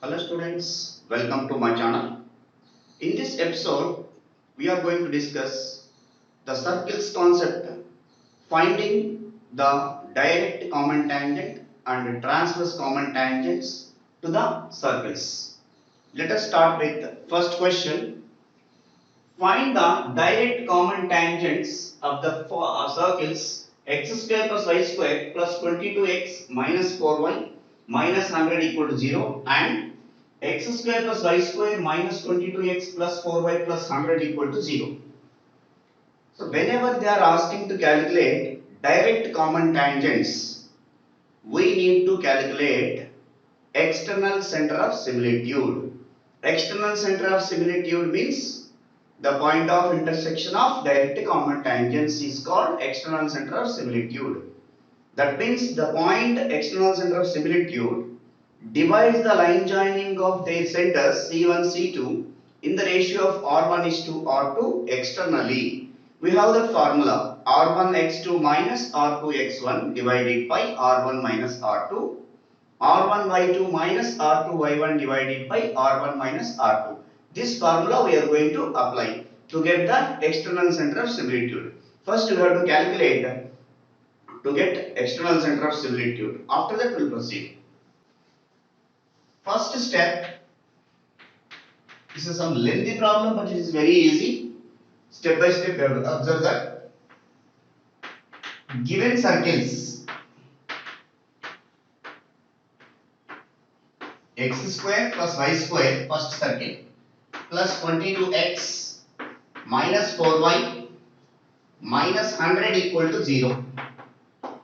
Hello students, welcome to my channel. In this episode, we are going to discuss the circles concept, finding the direct common tangent and transverse common tangents to the circles. Let us start with the first question. Find the direct common tangents of the circles x square plus y square plus 22x minus 4y minus 100 equal to 0 and x square plus y square minus 22x plus 4y plus 100 equal to 0. So whenever they are asking to calculate direct common tangents, we need to calculate external center of similitude. External center of similitude means the point of intersection of direct common tangents is called external center of similitude. That means the point external center of similitude divides the line joining of their centers C1, C2 in the ratio of R1 is to R2 externally. We have the formula R1x2 minus R2x1 divided by R1 minus R2, R1y2 minus R2y1 divided by R1 minus R2. This formula we are going to apply to get the external center of similitude. First we have to calculate to get external center of similitude. After that we will proceed. First step, this is some lengthy problem but it is very easy. Step by step you have to observe that. Given circles x square plus y square, first circle, plus 22x minus 4y minus 100 equal to 0.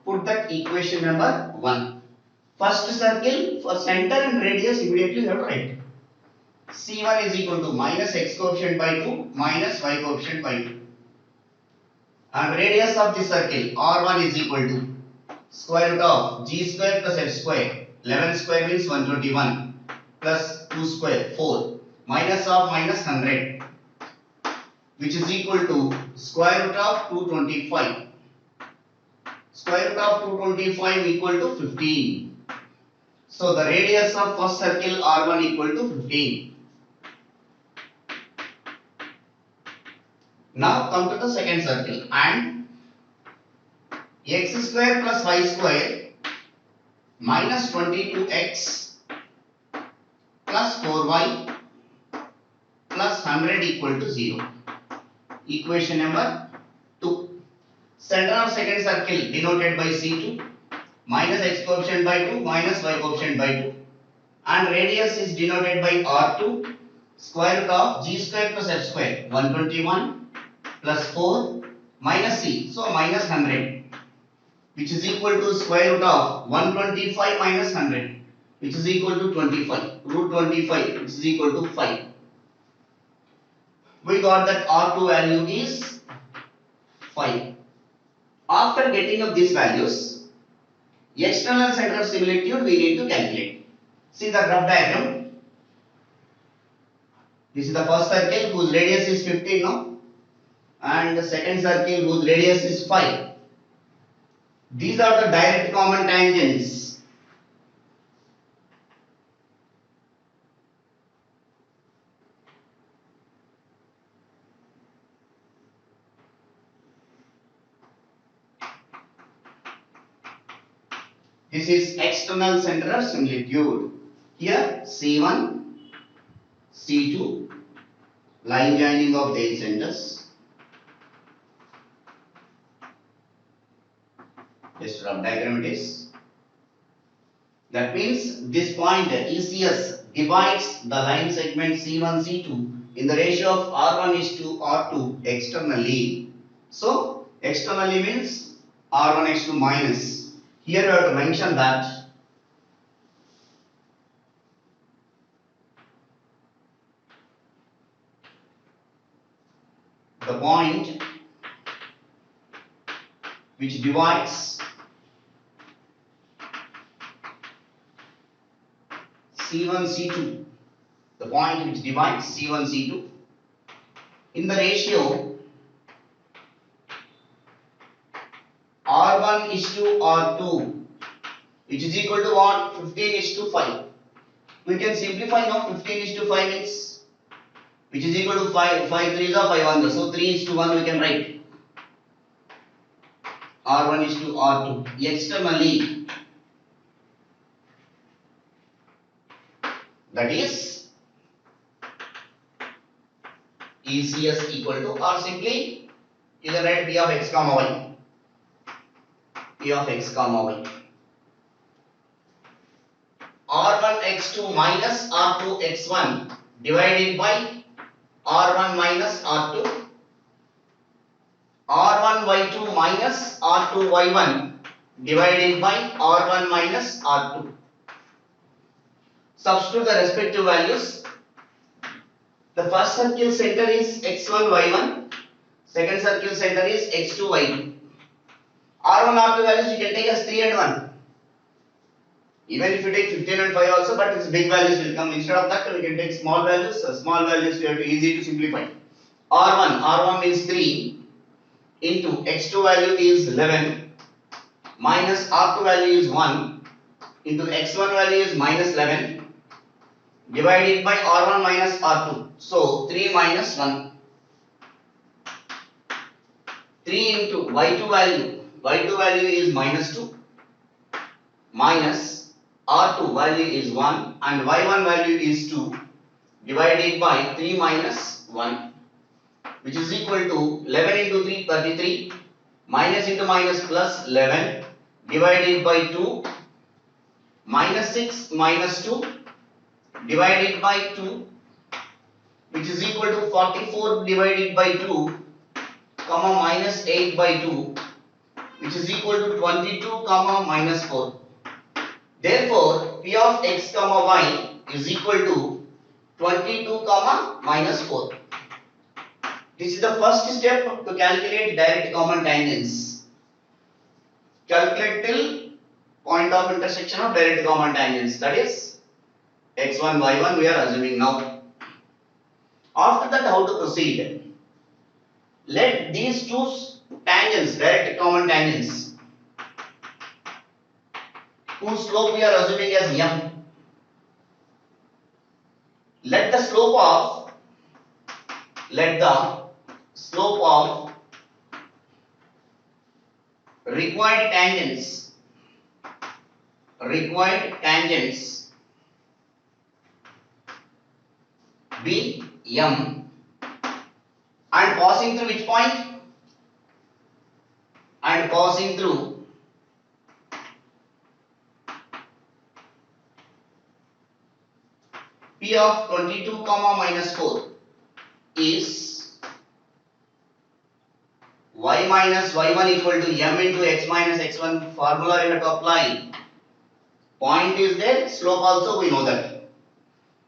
Put that equation number 1. First circle, for center and radius immediately you have to write. C1 is equal to minus x coefficient by 2 minus y coefficient by 2. And radius of the circle R1 is equal to square root of g square plus f square. 11 square means 121 plus 2 square 4 minus of minus 100, which is equal to square root of 225. Square root of 225 equal to 15. So the radius of first circle R1 equal to 15. Now come to the second circle and x square plus y square minus 22x plus 4y plus 100 equal to 0. Equation number 2. Center of second circle denoted by C2, minus x coefficient by 2 minus y coefficient by 2, and radius is denoted by R2, square root of g square plus f square, 121 plus 4 minus c, so minus 100, which is equal to square root of 125 minus 100, which is equal to 25, root 25, which is equal to 5. We got that R2 value is 5. After getting up these values, external center of similitude we need to calculate. See the rough diagram. This is the first circle whose radius is 15 now, and the second circle whose radius is 5. These are the direct common tangents. This is external center of similitude. Here C1, C2, line joining of their centers. Just rough diagram it is. That means this point ECS divides the line segment C1, C2 in the ratio of R1 is to R2 externally. So externally means R1 is to minus. Here we have to mention that the point which divides C1, C2, the point which divides C1, C2 in the ratio R1 is to R2, which is equal to what? 15 is to 5. We can simplify now. 15 is to 5 means, which is equal to 5. 5 3 is 5 1. So 3 is to 1 we can write. R1 is to R2. Externally, that is ECS equal to, or simply you can write P of x comma y. P of x comma y. R1 x2 minus R2 x1 divided by R1 minus R2. R1 y2 minus R2 y1 divided by R1 minus R2. Substitute the respective values. The first circle center is x1 y1. Second circle center is x2 y2. R1 R2 values you can take as 3 and 1. Even if you take 15 and 5 also, but its big values will come. Instead of that, we can take small values. Small values we have to easy to simplify. R1 means 3 into x2 value is 11 minus R2 value is 1 into x1 value is minus 11 divided by R1 minus R2. So 3 minus 1. 3 into y2 value is minus 2 minus R2 value is 1 and y1 value is 2 divided by 3 minus 1, which is equal to 11 into 3 33 minus into minus plus 11 divided by 2 minus 6 minus 2 divided by 2, which is equal to 44 divided by 2 comma minus 8 by 2, which is equal to 22 comma minus 4. Therefore, P of x comma y is equal to 22 comma minus 4. This is the first step to calculate direct common tangents. Calculate till point of intersection of direct common tangents, that is x1 y1 we are assuming now. After that, how to proceed? Let these two tangents, direct common tangents, whose slope we are assuming as m, let the slope of required tangents be m, and passing through which point? And passing through P of 22 comma minus 4 is y minus y1 equal to m into x minus x1 formula we have to apply. Point is there, slope also we know that.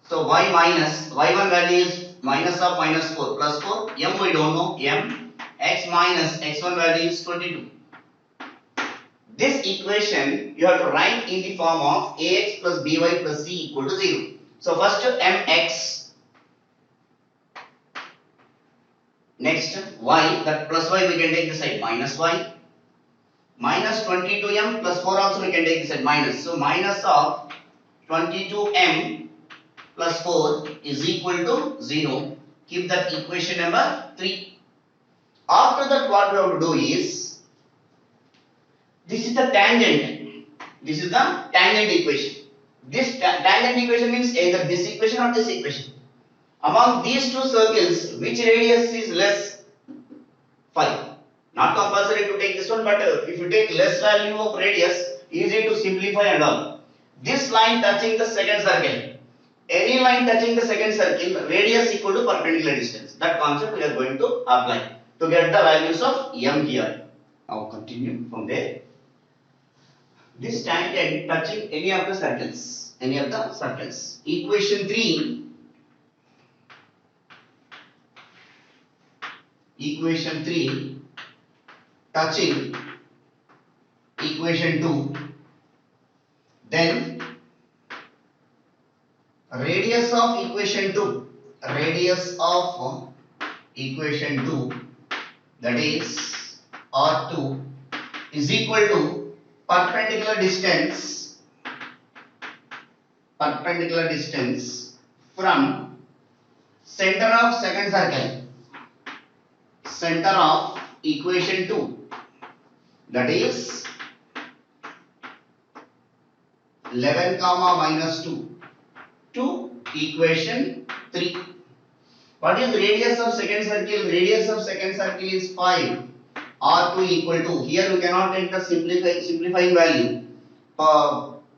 So y minus y1 value is minus of minus 4 plus 4, m we don't know, m, x minus x1 value is 22. This equation you have to write in the form of ax plus by plus c equal to 0. So first mx, next y, that plus y we can take this side minus y, minus 22m plus 4 also we can take this side minus. So minus of 22m plus 4 is equal to 0. Keep that equation number 3. After that, what we have to do is, this is the tangent. This is the tangent equation. This tangent equation means either this equation or this equation. Among these two circles, which radius is less? 5. Not compulsory to take this one, but if you take less value of radius, easy to simplify and all. This line touching the second circle. Any line touching the second circle, radius equal to perpendicular distance. That concept we are going to apply to get the values of m here. Now continue from there. This tangent touching any of the circles. Equation 3. Equation 3 touching equation 2. Then radius of equation 2, that is R2 is equal to perpendicular distance perpendicular distance from center of second circle, center of equation 2, that is 11 comma minus 2 to equation 3. What is radius of second circle? Radius of second circle is 5. R2 equal to, here we cannot take the simplifying value.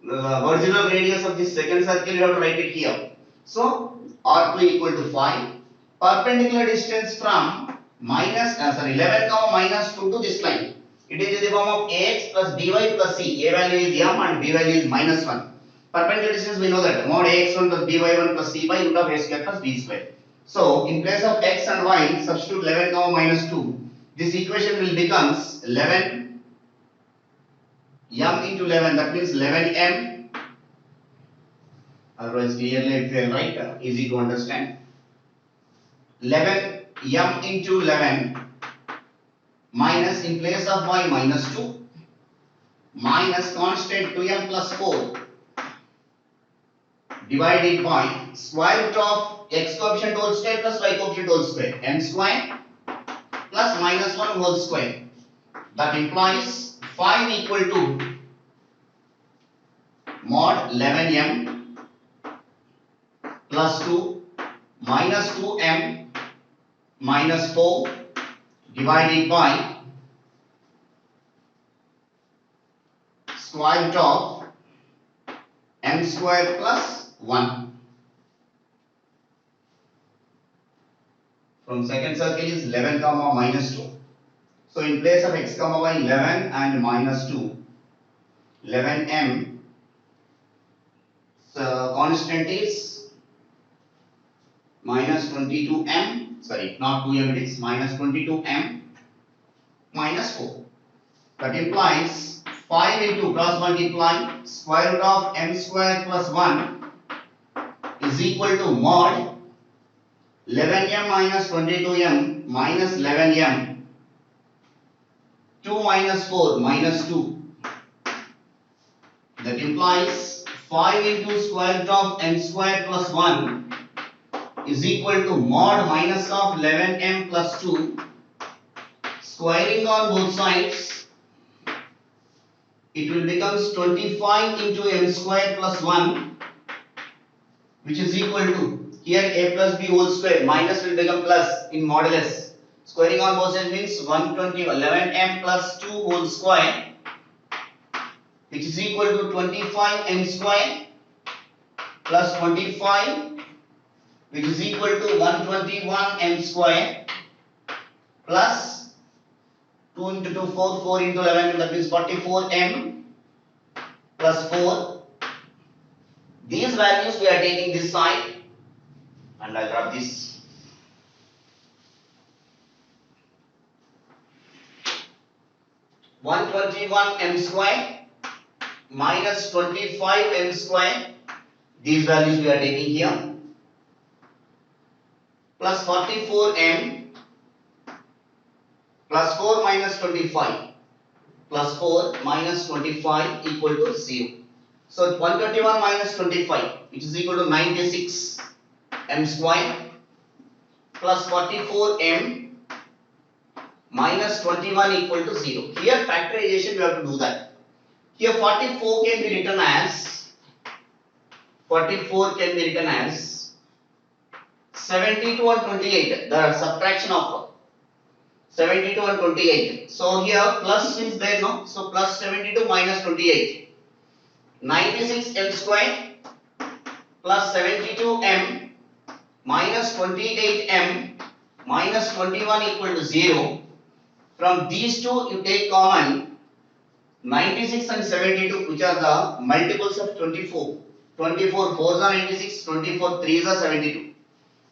Original radius of this second circle you have to write it here. So R2 equal to 5. Perpendicular distance from 11 comma minus 2 to this line. It is in the form of ax plus by plus c. A value is m and b value is minus 1. Perpendicular distance we know that mod ax1 plus by1 plus c by root of a square plus b square. So in place of x and y, substitute 11 comma minus 2. This equation will becomes 11 m into 11, that means 11m. Otherwise clearly if you write easy to understand. 11 m into 11 minus, in place of y, minus 2 minus constant 2m plus 4 divided by square root of x coefficient whole square plus y coefficient whole square, m square plus minus 1 whole square. That implies 5 equal to mod 11m plus 2 minus 2m minus 4 divided by square root of m square plus 1. From second circle is 11 comma minus 2. So in place of x comma y, 11 and minus 2, 11m. So constant is minus 22m, sorry, not 2m, it is minus 22m minus 4. That implies 5 into cross multiply square root of m square plus 1 is equal to mod 11m minus 22m minus 11m, 2 minus 4 minus 2. That implies 5 into square root of m square plus 1 is equal to mod minus of 11m plus 2, squaring on both sides, it will becomes 25 into m square plus 1, which is equal to, here a plus b whole square, minus will become plus in modulus. Squaring on both sides means 120, 11m plus 2 whole square, which is equal to 25m square plus 25, which is equal to 121m square plus 2 into 2, 4, 4 into 11, that means 44m plus 4. These values we are taking this side, and I'll drop this. (121m square minus 25m square). These values we are taking here, plus 44m plus 4 minus 25 plus 4 minus 25 equal to 0. So 121 minus 25, which is equal to 96 m square plus 44m minus 21 equal to 0. Here factorization we have to do that. Here 44 can be written as 72 and 28. The subtraction of 72 and 28. So here plus is there, no? So plus 72 minus 28. 96 m square plus 72m minus 28m minus 21 equal to 0. From these two you take common 96 and 72, which are the multiples of 24. 24 4s are 96, 24 3s are 72.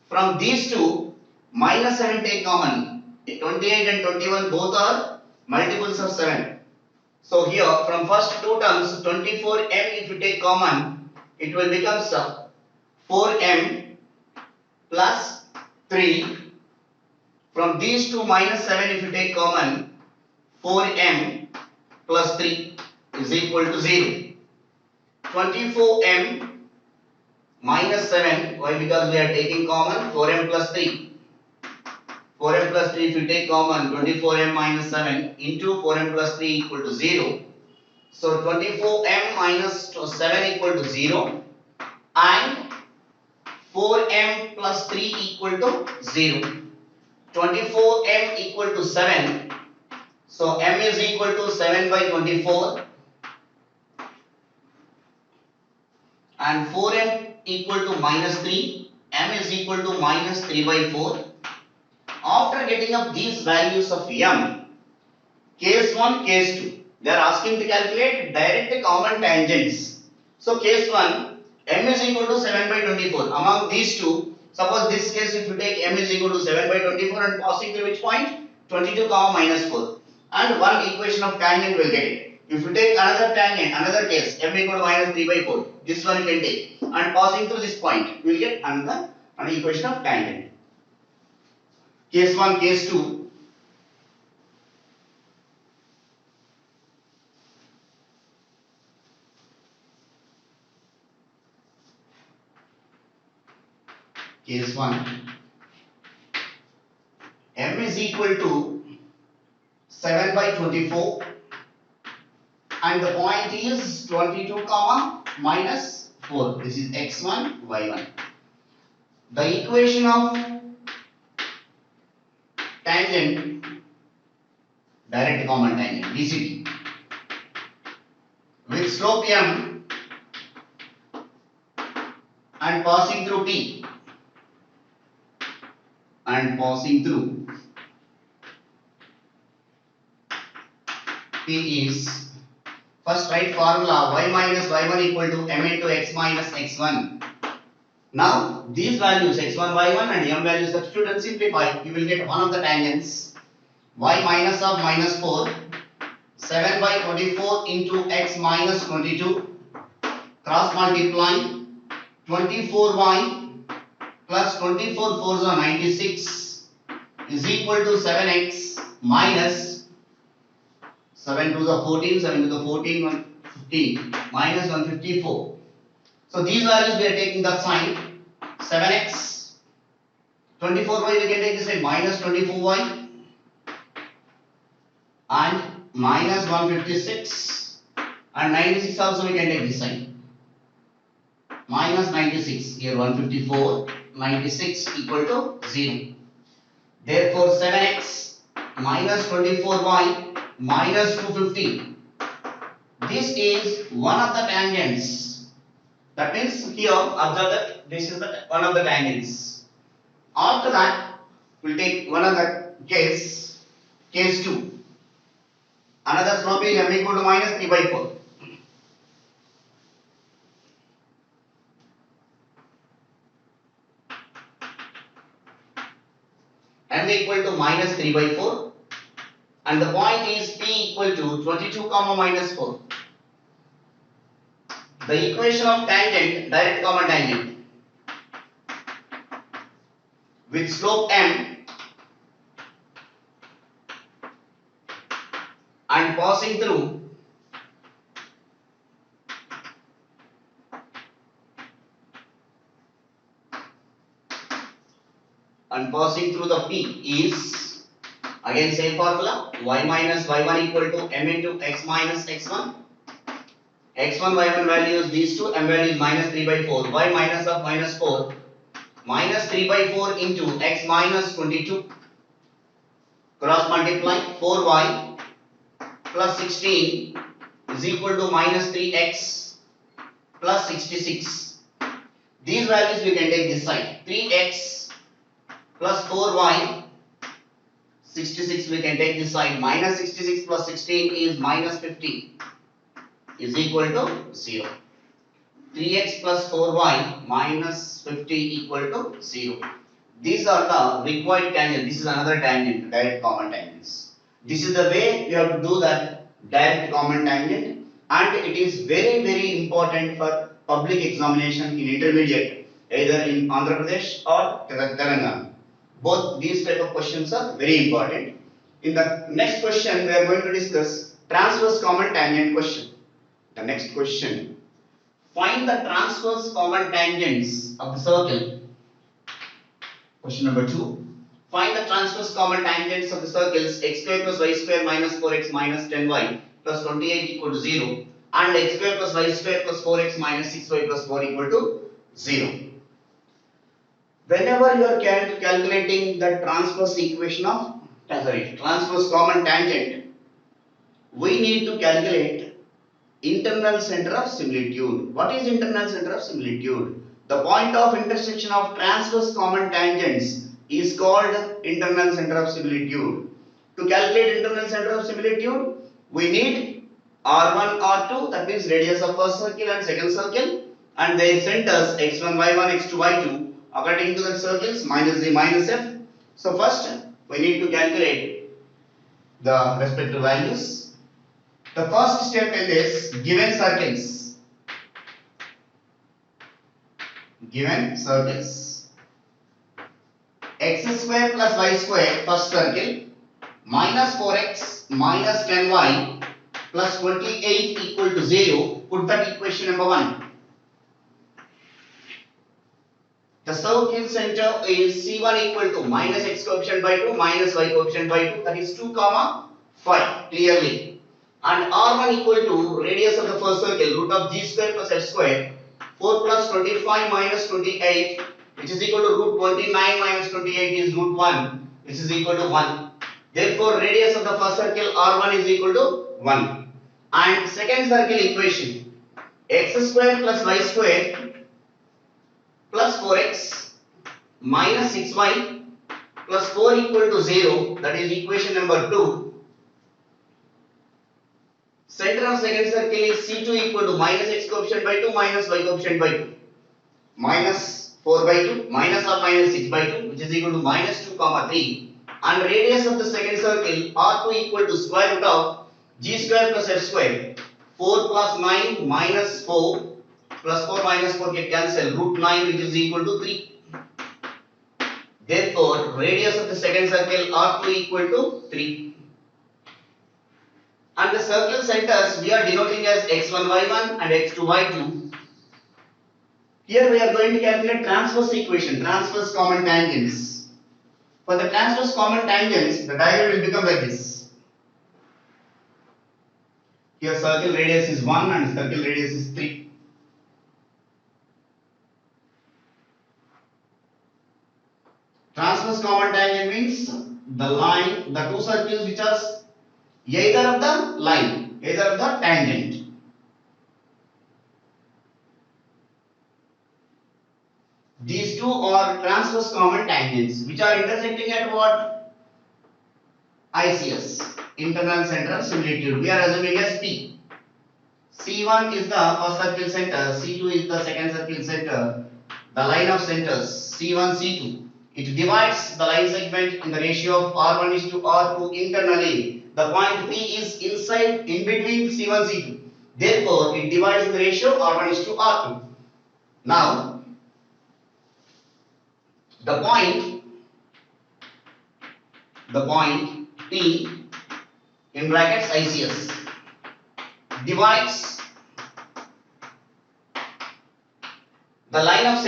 From these two minus 7 take common. 28 and 21 both are multiples of 7. So here from first two terms 24m if you take common, it will become 4m plus 3. From these two minus 7 if you take common, 4m plus 3 is equal to 0. 24m minus 7. Why? Because we are taking common 4m plus 3. 4m plus 3, if you take common, 24m minus 7 into 4m plus 3 equal to 0. So 24m minus 7 equal to 0 and 4m plus 3 equal to 0. 24m equal to 7. So m is equal to 7 by 24 and 4m equal to minus 3. M is equal to minus 3 by 4. After getting up these values of m, case 1, case 2, they are asking to calculate direct common tangents. So case 1, m is equal to 7 by 24. Among these two, suppose this case if you take m is equal to 7 by 24 and passing through which point? 22 comma minus 4. And one equation of tangent will get it. If you take another tangent, another case, m equal to minus 3 by 4, this one you can take. And passing through this point, you will get another equation of tangent. Case 1, case 2. Case 1, m is equal to 7 by 24 and the point is 22 comma minus 4. This is x1, y1. The equation of tangent, direct common tangent, DCT, with slope m and passing through t. And passing through P is, first write formula y minus y1 equal to m into x minus x1. Now these values x1, y1 and m values substitute and simplify. You will get one of the tangents y minus of minus 4, 7 by 24 into x minus 22, cross multiply 24y plus 24 4s are 96 is equal to 7x minus 7 to the 14, 7 to the 14, 115 minus 154. So these values we are taking the sign 7x, 24y we can take this side minus 24y and minus 156 and 96 also we can take this side minus 96, here 154, 96 equal to 0. Therefore 7x minus 24y minus 250. This is one of the tangents. That means here observe that this is one of the tangents. After that we will take one other case, case 2. Another slope is m equal to minus 3 by 4. M equal to minus 3 by 4 and the point is P equal to 22 comma minus 4. The equation of tangent, direct common tangent, with slope m and passing through the P is, again same formula, y minus y1 equal to m into x minus x1. x1, y1 values these two, m value is minus 3 by 4, y minus of minus 4, minus 3 by 4 into x minus 22, cross multiply 4y plus 16 is equal to minus 3x plus 66. These values we can take this side, 3x plus 4y, 66 we can take this side, minus 66 plus 16 is minus 50 is equal to 0. 3x plus 4y minus 50 equal to 0. These are the required tangent. This is another tangent, direct common tangents. This is the way we have to do that direct common tangent, and it is very important for public examination in intermediate, either in Andhra Pradesh or Telangana. Both these type of questions are very important. In the next question, we are going to discuss transverse common tangent question. The next question, Find the transverse common tangents of the circle. Question number 2. Find the transverse common tangents of the circles x square plus y square minus 4x minus 10y plus 28 equal to 0 and x square plus y square plus 4x minus 6y plus 4 equal to 0. Whenever you are calculating the transverse equation of transverse common tangent, we need to calculate internal center of similitude. What is internal center of similitude? The point of intersection of transverse common tangents is called internal center of similitude. To calculate internal center of similitude, we need R1, R2, that means radius of first circle and second circle, and their centers x1, y1, x2, y2 according to the circles minus z minus f. So first we need to calculate the respective values. The first step in this, given circles x square plus y square first circle minus 4x minus 10y plus 28 equal to 0, put that equation number 1. The circle center is C1 equal to minus x coefficient by 2 minus y coefficient by 2, that is 2 comma 5 clearly. And R1 equal to radius of the first circle root of g square plus f square 4 plus 25 minus 28 which is equal to root 29 minus 28 is root 1 which is equal to 1. Therefore radius of the first circle R1 is equal to 1. And second circle equation x square plus y square plus 4x minus 6y plus 4 equal to 0, that is equation number 2. Center of second circle is C2 equal to minus x coefficient by 2 minus y coefficient by 2 minus 4 by 2 minus or minus 6 by 2 which is equal to minus 2 comma 3, and radius of the second circle R2 equal to square root of g square plus f square 4 plus 9 minus 4 plus 4 minus 4 get cancelled, root 9 which is equal to 3. Therefore radius of the second circle R2 equal to 3. And the circle centers we are denoting as x1 y1 and x2 y2. Here we are going to calculate transverse equation, transverse common tangents. For the transverse common tangents, the diagram will become like this. Here circle radius is 1 and circle radius is 3. Transverse common tangent means the two circles which are either of the line, either of the tangent. These two are transverse common tangents which are intersecting at what? ICS, internal center of similitude. We are assuming as P. C1 is the first circle center, C2 is the second circle center. The line of centers C1, C2. It divides the line segment in the ratio of R1 is to R2 internally. The point P is inside, in between C1, C2. Therefore, it divides in the ratio R1 is to R2. Now, the point P in brackets ICS divides the line of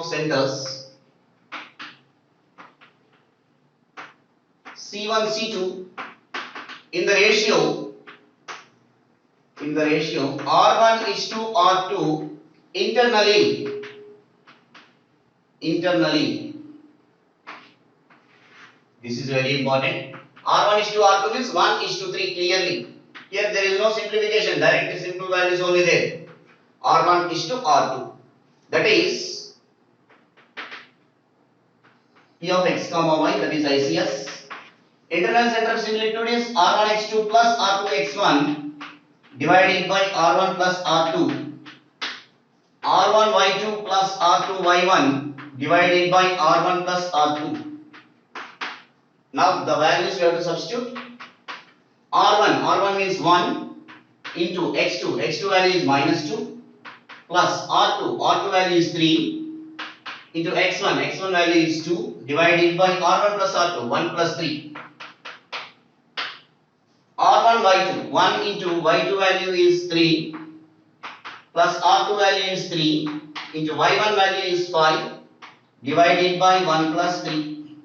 centers C1 C2 in the ratio R1 is to R2 internally. This is very important. R1 is to R2 means 1 is to 3 clearly. Here there is no simplification, direct simple value is only there. R1 is to R2. That is P of x comma y, that is ICS. Internal center of similitude is R1 x2 plus R2 x1 divided by R1 plus R2. R1 y2 plus R2 y1 divided by R1 plus R2. Now the values we have to substitute. R1 means 1 into x2 value is minus 2 plus R2 value is 3 into x1 value is 2 divided by R1 plus R2 1 plus 3. R1 y2 1 into y2 value is 3 plus R2 value is 3 into Y1 value is 5 divided by 1 plus 3.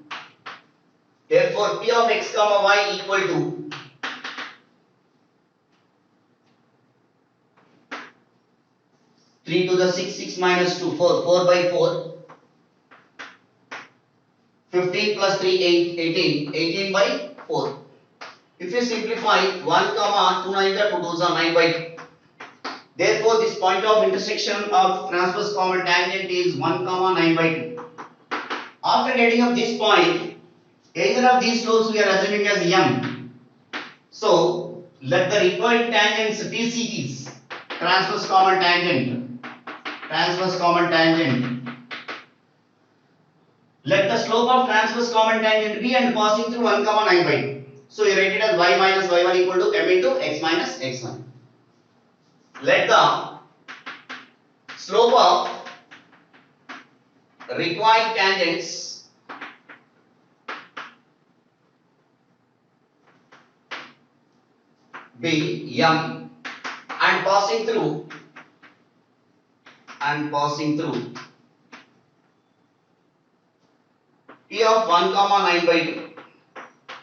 Therefore, P of x comma y equal to 3 to the 6, 6 minus 2, 4, 4 by 4, 15 plus 3, 8, 18, 18 by 4. If you simplify 1 comma 2 9 2 2s are 9 by 2. Therefore, this point of intersection of transverse common tangent is 1 comma 9 by 2. After getting up this point, either of these slopes we are assuming as m. So, let the required tangents TCTs, transverse common tangent, let the slope of transverse common tangent be and passing through 1 comma 9 by 2. So, you write it as y minus y1 equal to m into x minus x1. Let the slope of required tangents be m and passing through P of 1 comma 9 by 2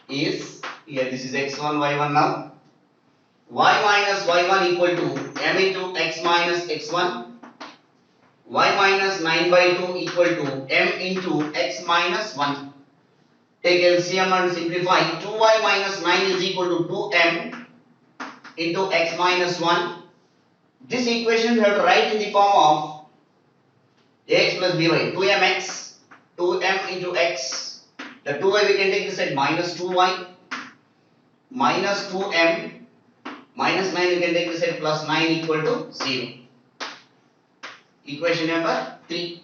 is, here this is x1 y1 now, y minus y1 equal to m into x minus x1, y minus 9 by 2 equal to m into x minus 1. Take LCM and simplify. 2y minus 9 is equal to 2m into x minus 1. This equation we have to write in the form of ax plus by. 2mx, 2m into x. The 2y we can take this at minus 2y, minus 2m, minus 9 we can take this at plus 9 equal to 0. Equation number 3.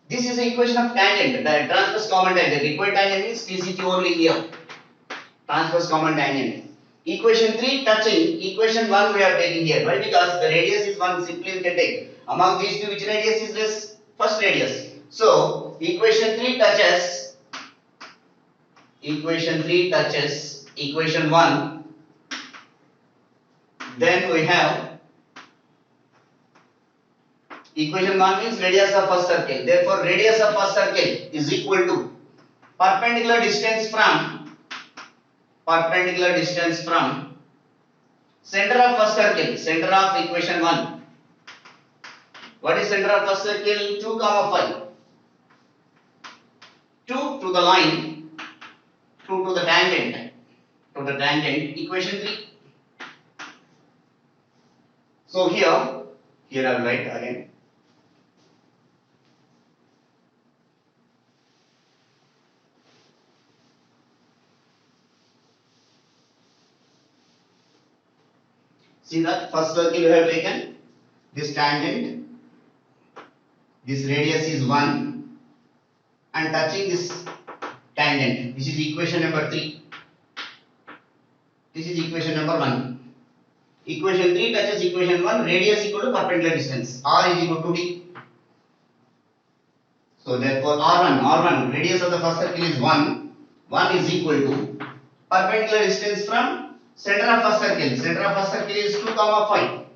This is the equation of tangent, the transverse common tangent. Required tangent means TCT only here. Transverse common tangent. Equation 3 touching equation 1 we are taking here. Why? Because the radius is 1, simply we can take. Among these two, which radius is this? First radius. So, equation 3 touches equation 1. Then we have equation 1 means radius of first circle. Therefore, radius of first circle is equal to perpendicular distance from center of first circle, center of equation 1. What is center of first circle? 2 comma 5. 2 to the line, 2 to the tangent, equation 3. So here I will write again. See that first circle you have taken, this tangent, this radius is 1 and touching this tangent. This is equation number 3. This is equation number 1. Equation 3 touches equation 1, radius equal to perpendicular distance. R is equal to D. So therefore R1, radius of the first circle is 1. 1 is equal to perpendicular distance from center of first circle. Center of first circle is 2 comma 5.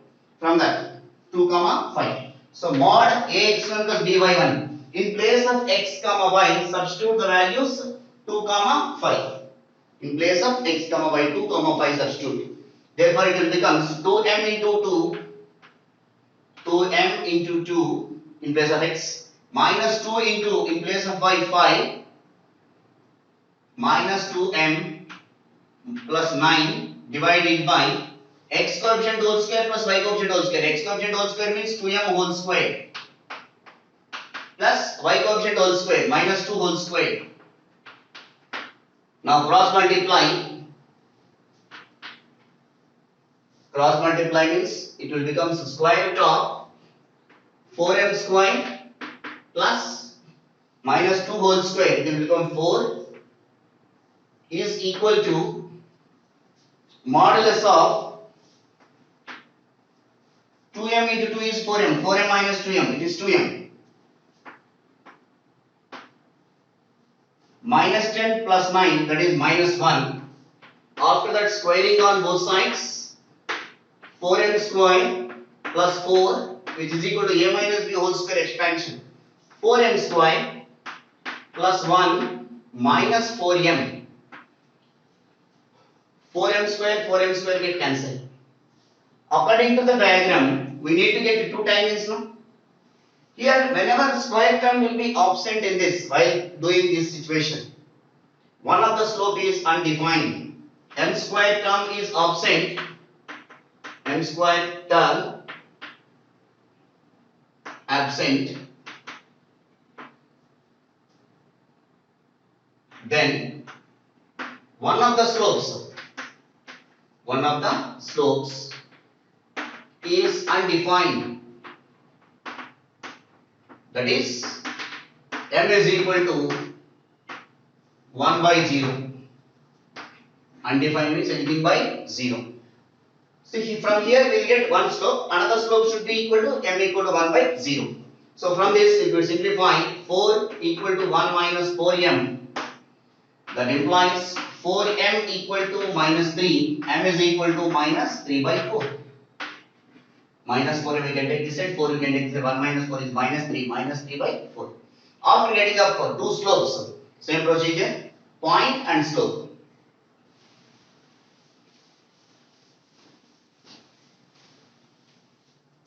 From that 2 comma 5. So mod ax1 plus by1. In place of x comma y, substitute the values 2 comma 5. In place of x comma y, 2 comma 5 substitute. Therefore it will becomes 2m into 2 in place of x, minus 2 into in place of y 5, minus 2m plus 9 divided by x coefficient whole square plus y coefficient whole square. X coefficient whole square means 2m whole square plus y coefficient whole square minus 2 whole square. Now cross multiply means it will become square root of 4m square plus minus 2 whole square. It will become 4 is equal to modulus of 2m into 2 is 4m. 4m minus 2m, it is 2m. Minus 10 plus 9, that is minus 1. After that, squaring on both sides, 4m square plus 4 which is equal to a minus b whole square expansion. 4m square plus 1 minus 4m. 4m square get cancelled. According to the diagram, we need to get two tangents now. Here, whenever square term will be absent in this while doing this situation, one of the slope is undefined. M square term is absent. M square term absent. Then one of the slopes is undefined. That is m is equal to 1 by 0. Undefined means anything by 0. So from here we will get one slope. Another slope should be equal to m equal to 1 by 0. So from this, if we simplify 4 equal to 1 minus 4m, that implies 4m equal to minus 3, m is equal to minus 3 by 4. Minus 4 we can take this side, 4 we can take this side, 1 minus 4 is minus 3 by 4. After getting up for two slopes, same procedure, point and slope.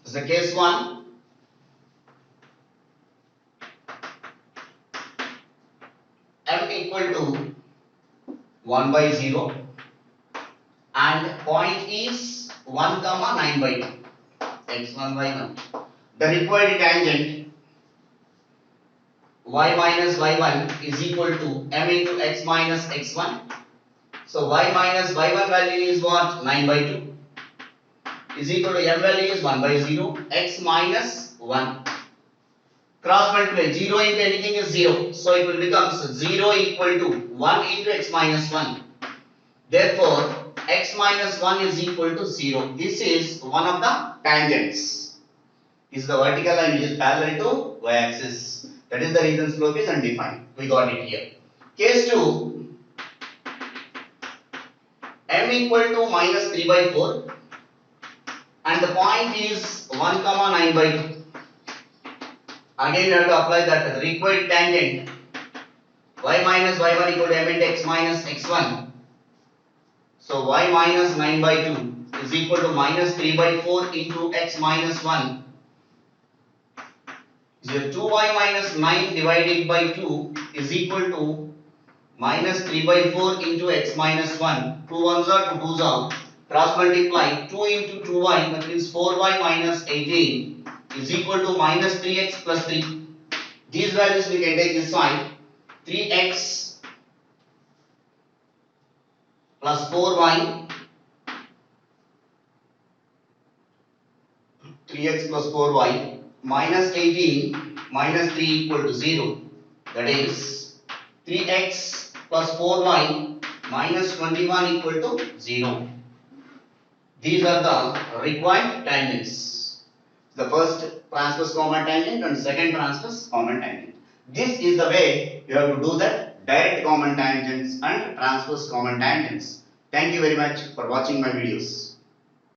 This is the case 1. M equal to 1 by 0 and point is 1 comma 9 by 2. X1 y1. The required tangent y minus y1 is equal to m into x minus x1. So y minus y1 value is what? 9 by 2 is equal to m value is 1 by 0, x minus 1. Cross multiply 0 into anything is 0. So it will become 0 equal to 1 into x minus 1. Therefore, x minus 1 is equal to 0. This is one of the tangents. This is the vertical line which is parallel to y-axis. That is the reason slope is undefined. We got it here. Case 2. M equal to minus 3 by 4 and the point is 1 comma 9 by 2. Again, we have to apply that required tangent y minus y1 equal to m into x minus x1. So y minus 9 by 2 is equal to minus 3 by 4 into x minus 1. So 2y minus 9 divided by 2 is equal to minus 3 by 4 into x minus 1. 2 ones are 2 2s are. Cross multiply 2 into 2y, that means 4y minus 18 is equal to minus 3x plus 3. These values we can take this side. 3x plus 4y, 3x plus 4y minus 18 minus 3 equal to 0. That is 3x plus 4y minus 21 equal to 0. These are the required tangents. The first transverse common tangent and second transverse common tangent. This is the way you have to do that direct common tangents and transverse common tangents. Thank you very much for watching my videos.